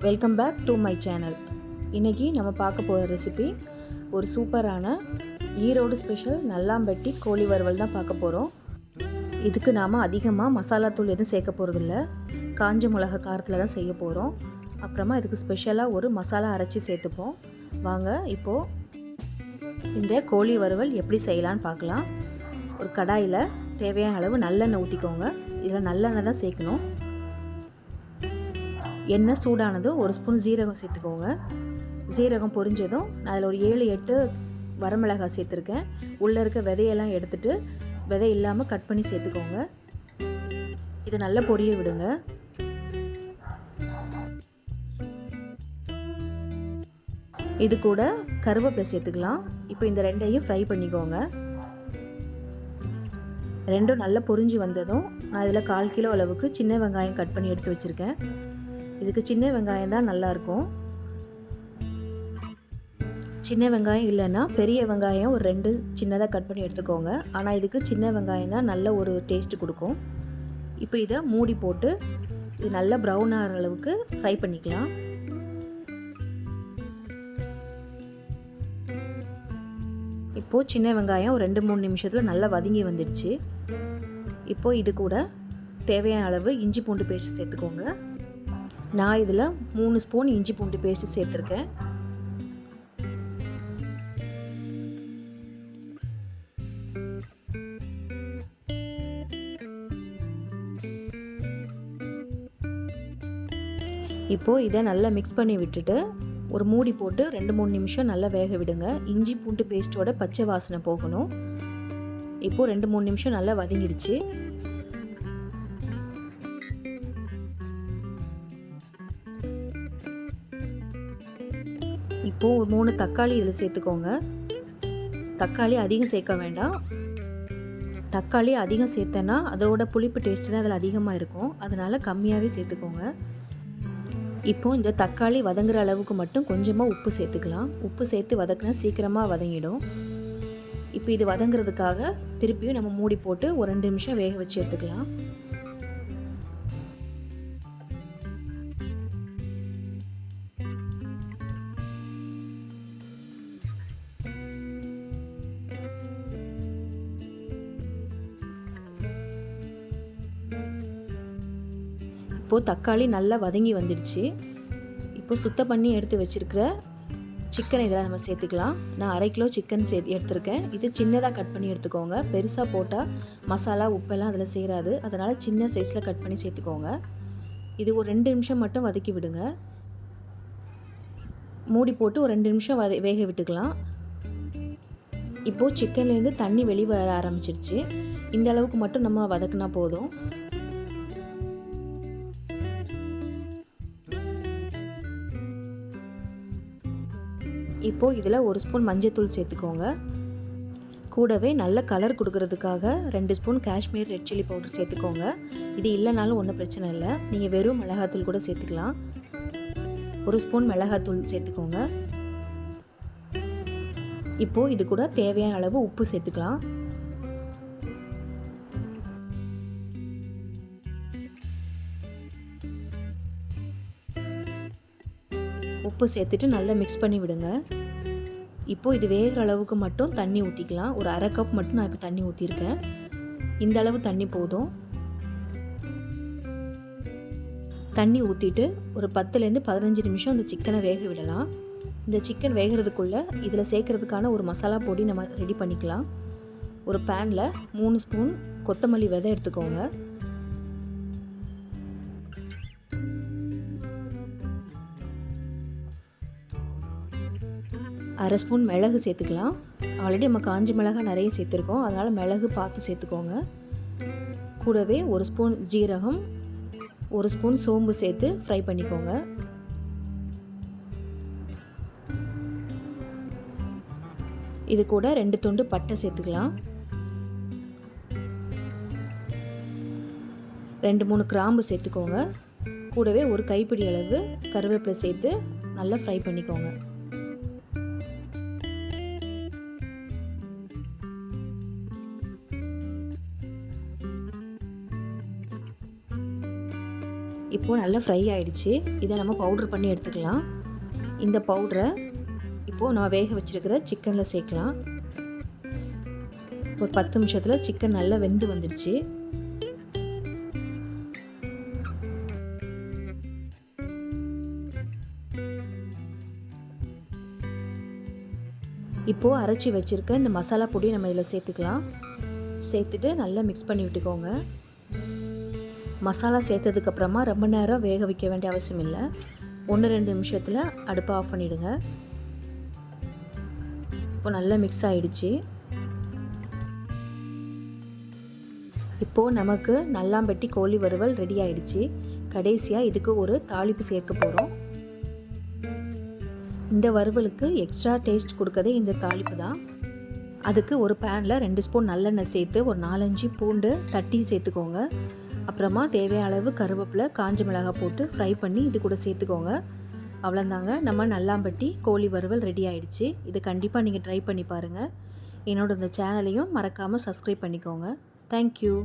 Welcome back to my channel. இன்றைக்கி நம்ம பார்க்க போகிற ரெசிபி ஒரு சூப்பரான ஈரோடு ஸ்பெஷல் நல்லாம்பட்டி கோழி வறுவல் தான் பார்க்க போகிறோம். இதுக்கு நாம் அதிகமாக மசாலா தூள் எதுவும் சேர்க்க போகிறதில்ல, காஞ்ச மிளகா காரத்தில் தான் செய்ய போகிறோம். அப்புறமா இதுக்கு ஸ்பெஷலாக ஒரு மசாலா அரைச்சி சேர்த்துப்போம். வாங்க இப்போது இந்த கோழி வறுவல் எப்படி செய்யலான்னு பார்க்கலாம். ஒரு கடாயில் தேவையான அளவு நல்லெண்ணெய் ஊற்றிக்கோங்க. இதில் நல்லெண்ணெய் தான் சேர்க்கணும். எண்ணெய் சூடானதும் ஒரு ஸ்பூன் ஜீரகம் சேர்த்துக்கோங்க. ஜீரகம் பொரிஞ்சதும் நான் அதில் ஒரு 7-8 வரமிளகாய் சேர்த்துருக்கேன். உள்ளே இருக்க விதையெல்லாம் எடுத்துகிட்டு விதை இல்லாமல் கட் பண்ணி சேர்த்துக்கோங்க. இதை நல்லா பொரிய விடுங்க. இது கூட கருவேப்பிலை சேர்த்துக்கலாம். இப்போ இந்த ரெண்டையும் ஃப்ரை பண்ணிக்கோங்க. ரெண்டும் நல்லா பொரிஞ்சு வந்ததும் நான் இதில் 1/4 கிலோ அளவுக்கு சின்ன வெங்காயம் கட் பண்ணி எடுத்து வச்சுருக்கேன். இதுக்கு சின்ன வெங்காயம் தான் நல்லாயிருக்கும். சின்ன வெங்காயம் இல்லைன்னா பெரிய வெங்காயம் ஒரு 2 சின்னதாக கட் பண்ணி எடுத்துக்கோங்க. ஆனால் இதுக்கு சின்ன வெங்காயம் தான் நல்ல ஒரு டேஸ்ட்டு கொடுக்கும். இப்போ இதை மூடி போட்டு இது நல்லா ப்ரௌன் ஆகிற அளவுக்கு ஃப்ரை பண்ணிக்கலாம். இப்போது சின்ன வெங்காயம் ஒரு 2-3 நிமிஷத்தில் நல்லா வதங்கி வந்துடுச்சு. இப்போது இது கூட தேவையான அளவு இஞ்சி பூண்டு பேஸ்ட் சேர்த்துக்கோங்க. நான் இதில் 3 ஸ்பூன் இஞ்சி பூண்டு பேஸ்ட் சேர்த்துருக்கேன். இப்போது இதை நல்லா மிக்ஸ் பண்ணி விட்டுட்டு ஒரு மூடி போட்டு 2-3 நிமிஷம் நல்லா வேக விடுங்க. இஞ்சி பூண்டு பேஸ்ட்டோட பச்சை வாசனை போகணும். இப்போது 2-3 நிமிஷம் நல்லா வதங்கிடுச்சு. இப்போது ஒரு 3 தக்காளி இதில் சேர்த்துக்கோங்க. தக்காளி அதிகம் சேர்க்க வேண்டாம். தக்காளி அதிகம் சேர்த்தேன்னா அதோட புளிப்பு டேஸ்ட்டு தான் அதில் அதிகமாக இருக்கும். அதனால் கம்மியாகவே சேர்த்துக்கோங்க. இப்போது இந்த தக்காளி வதங்குற அளவுக்கு மட்டும் கொஞ்சமாக உப்பு சேர்த்துக்கலாம். உப்பு சேர்த்து வதக்கினா சீக்கிரமாக வதங்கிடும். இப்போ இது வதங்குறதுக்காக திருப்பியும் நம்ம மூடி போட்டு ஒரு 2 நிமிஷம் வேக வச்சு எடுத்துக்கலாம். இப்போது தக்காளி நல்லா வதங்கி வந்துடுச்சு. இப்போது சுத்தம் பண்ணி எடுத்து வச்சுருக்கிற சிக்கனை இதில் நம்ம சேர்த்துக்கலாம். நான் 1/2 கிலோ சிக்கன் எடுத்துருக்கேன். இது சின்னதாக கட் பண்ணி எடுத்துக்கோங்க. பெருசாக போட்டால் மசாலா உப்பெல்லாம் அதில் சேராது. அதனால் சின்ன சைஸில் கட் பண்ணி சேர்த்துக்கோங்க. இது ஒரு 2 நிமிஷம் மட்டும் வதக்கி விடுங்க. மூடி போட்டு ஒரு 2 நிமிஷம் வேக விட்டுக்கலாம். இப்போது சிக்கன்லேருந்து தண்ணி வெளியே வர ஆரம்பிச்சிருச்சு. இந்த அளவுக்கு மட்டும் நம்ம வதக்குனா போதும். இப்போது இதில் ஒரு ஸ்பூன் மஞ்சள்தூள் சேர்த்துக்கோங்க. கூடவே நல்ல கலர் கொடுக்கறதுக்காக 2 spoon Kashmir red chilli powder சேர்த்துக்கோங்க. இது இல்லைனாலும் ஒன்றும் பிரச்சனை இல்லை. நீங்கள் வெறும் மிளகாத்தூள் கூட சேர்த்துக்கலாம். 1 ஸ்பூன் மிளகாத்தூள் சேர்த்துக்கோங்க. இப்போது இது கூட தேவையான அளவு உப்பு சேர்த்துக்கலாம். உப்பு சேர்த்துட்டு நல்லா மிக்ஸ் பண்ணி விடுங்க. இப்போது இது வேகிற அளவுக்கு மட்டும் தண்ணி ஊற்றிக்கலாம். ஒரு 1/2 கப் மட்டும் நான் இப்போ தண்ணி ஊற்றிருக்கேன். இந்த அளவு தண்ணி போதும். தண்ணி ஊற்றிட்டு ஒரு 10-15 நிமிஷம் இந்த சிக்கனை வேக விடலாம். இந்த சிக்கன் வேகிறதுக்குள்ளே இதில் சேர்க்குறதுக்கான ஒரு மசாலா பொடி நம்ம ரெடி பண்ணிக்கலாம். ஒரு பேனில் 3 ஸ்பூன் கொத்தமல்லி விதை எடுத்துக்கோங்க. 1/2 ஸ்பூன் மிளகு சேர்த்துக்கலாம். ஆல்ரெடி நம்ம காஞ்ச மிளகாய் நிறைய சேர்த்துருக்கோம். அதனால் மிளகு பார்த்து சேர்த்துக்கோங்க. கூடவே 1 ஸ்பூன் ஜீரகம், 1 ஸ்பூன் சோம்பு சேர்த்து ஃப்ரை பண்ணிக்கோங்க. இது கூட 2 துண்டு பட்டை சேர்த்துக்கலாம். 2-3 கிராம்பு சேர்த்துக்கோங்க. கூடவே ஒரு கைப்பிடி அளவு கருவேப்பிலை சேர்த்து நல்லா ஃப்ரை பண்ணிக்கோங்க. இப்போ இப்போது நல்லா ஃப்ரை ஆகிடுச்சு. இதை நம்ம பவுட்ரு பண்ணி எடுத்துக்கலாம். இந்த பவுட்ரை இப்போது நம்ம வேக வச்சுருக்கிற சிக்கனில் சேர்க்கலாம். ஒரு 10 நிமிஷத்தில் சிக்கன் நல்லா வெந்து வந்துடுச்சு. இப்போது அரைச்சி வச்சுருக்க இந்த மசாலா பொடி நம்ம இதில் சேர்த்துக்கலாம். சேர்த்துட்டு நல்லா மிக்ஸ் பண்ணி விட்டுக்கோங்க. மசாலா சேர்த்ததுக்கப்புறமா ரொம்ப நேரம் வேக வைக்க வேண்டிய அவசியம் இல்லை. 1-2 நிமிஷத்தில் அடுப்பை ஆஃப் பண்ணிவிடுங்க. இப்போ நல்லா மிக்ஸ் ஆகிடுச்சு. இப்போது நமக்கு நல்லாம்பட்டி கோழி வறுவல் ரெடி ஆகிடுச்சு. கடைசியாக இதுக்கு ஒரு தாளிப்பு சேர்க்க போகிறோம். இந்த வறுவலுக்கு எக்ஸ்ட்ரா டேஸ்ட் கொடுக்கறதே இந்த தாளிப்பு தான். அதுக்கு ஒரு பேனில் 2 ஸ்பூன் நல்லெண்ணெய் சேர்த்து ஒரு 4-5 பூண்டு தட்டி சேர்த்துக்கோங்க. அப்புறமா தேவையான அளவு கருவேப்பிலை, காஞ்ச மிளகாய் போட்டு ஃப்ரை பண்ணி இது கூட சேர்த்துக்கோங்க. அவ்வளோதாங்க, நம்ம நல்லாம்பட்டி கோழி வறுவல் ரெடி ஆகிடுச்சு. இது கண்டிப்பாக நீங்கள் ட்ரை பண்ணி பாருங்கள். என்னோட இந்த சேனலையும் மறக்காமல் சப்ஸ்கிரைப் பண்ணிக்கோங்க. தேங்க்யூ.